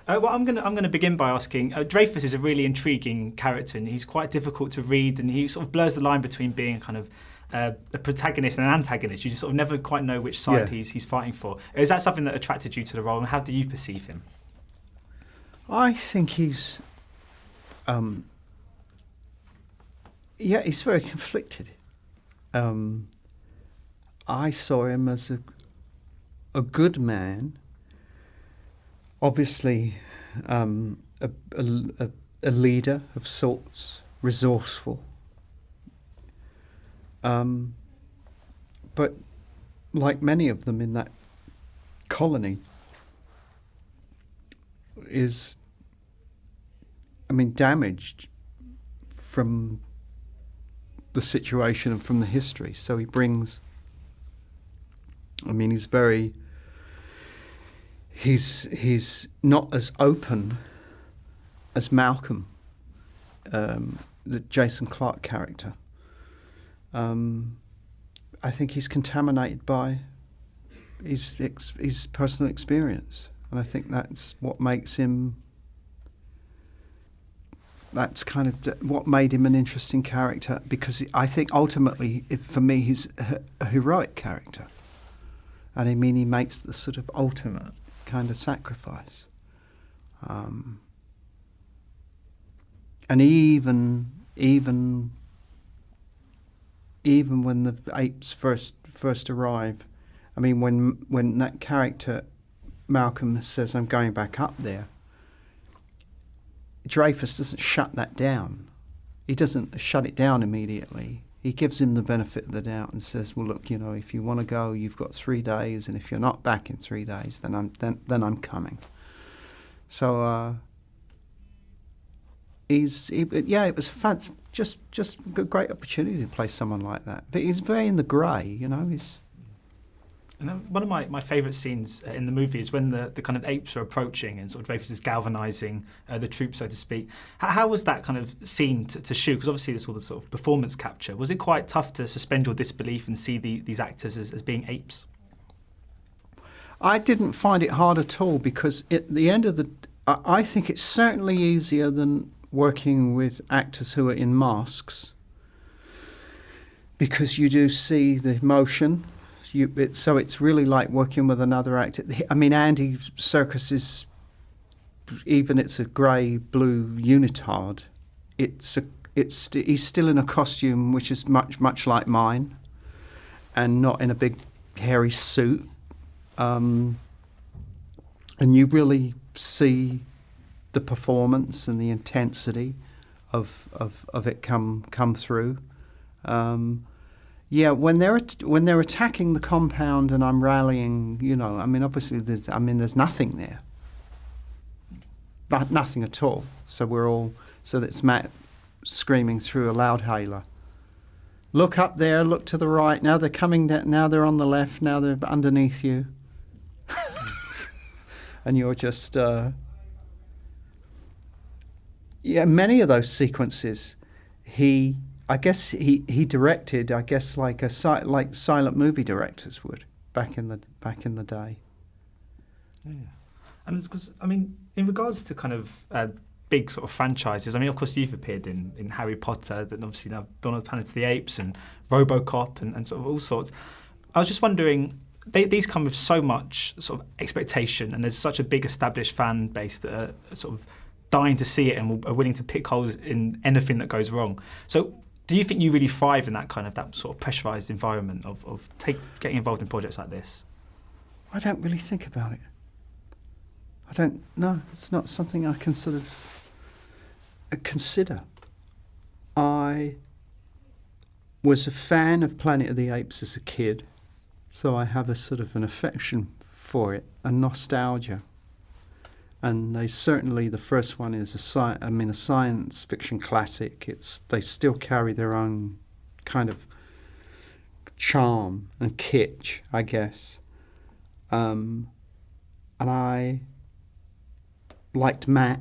Well, I'm gonna begin by asking. Dreyfus is a really intriguing character, and he's quite difficult to read, and he sort of blurs the line between being kind of a protagonist and an antagonist. You just sort of never quite know which side he's fighting for. Is that something that attracted you to the role, and how do you perceive him? I think he's very conflicted. I saw him as a good man, obviously a leader of sorts, resourceful. But like many of them in that colony, is, damaged from the situation and from the history. So he brings, he's not as open as Malcolm, the Jason Clarke character. I think he's contaminated by his personal experience, and I think that's what makes him. That's kind of what made him an interesting character, because I think ultimately, for me, he's a heroic character, and he makes the sort of ultimate kind of sacrifice, and even when the apes first arrive, when that character Malcolm says, "I'm going back up there," Dreyfus doesn't shut that down. He doesn't shut it down immediately. He gives him the benefit of the doubt and says, "Well, look, if you want to go, you've got 3 days, and if you're not back in 3 days, then I'm coming." So it was just a great opportunity to play someone like that. But he's very in the grey, He's. And one of my favourite scenes in the movie is when the kind of apes are approaching and sort of Dreyfus is galvanising the troops, so to speak. How was that kind of scene to shoot? Because obviously there's all the sort of performance capture. Was it quite tough to suspend your disbelief and see these actors as being apes? I didn't find it hard at all, because at the end of I think it's certainly easier than working with actors who are in masks, because you do see the emotion. So it's really like working with another actor. Andy Serkis is, even it's a grey-blue unitard, he's still in a costume which is much like mine, and not in a big hairy suit. And you really see the performance and the intensity of it come through. When they're attacking the compound and I'm rallying, obviously there's nothing there, nothing at all. So that's Matt screaming through a loudhailer, "Look up there, look to the right. Now they're coming down. Now they're on the left. Now they're underneath you," and you're just many of those sequences, I guess he directed, like silent movie directors would back in the day. Yeah, and because in regards to kind of big sort of franchises, of course you've appeared in Harry Potter, and obviously now Dawn of the Planet of the Apes and RoboCop and sort of all sorts. I was just wondering, these come with so much sort of expectation, and there's such a big established fan base that are sort of dying to see it and are willing to pick holes in anything that goes wrong. So, do you think you really thrive in that sort of pressurised environment of getting involved in projects like this? I don't really think about it. No, it's not something I can sort of consider. I was a fan of Planet of the Apes as a kid, so I have a sort of an affection for it, a nostalgia. And the first one is a science fiction classic. They still carry their own kind of charm and kitsch, I guess. And I liked Matt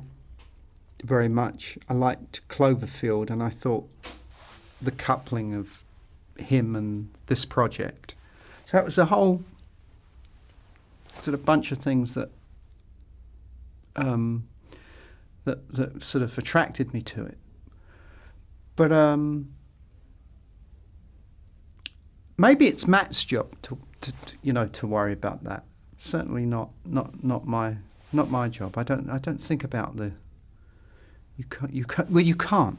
very much. I liked Cloverfield, and I thought the coupling of him and this project. So it was a whole sort of bunch of things that that sort of attracted me to it. But maybe it's Matt's job to worry about that. Certainly not my job. I don't think about the. You can't. You can't.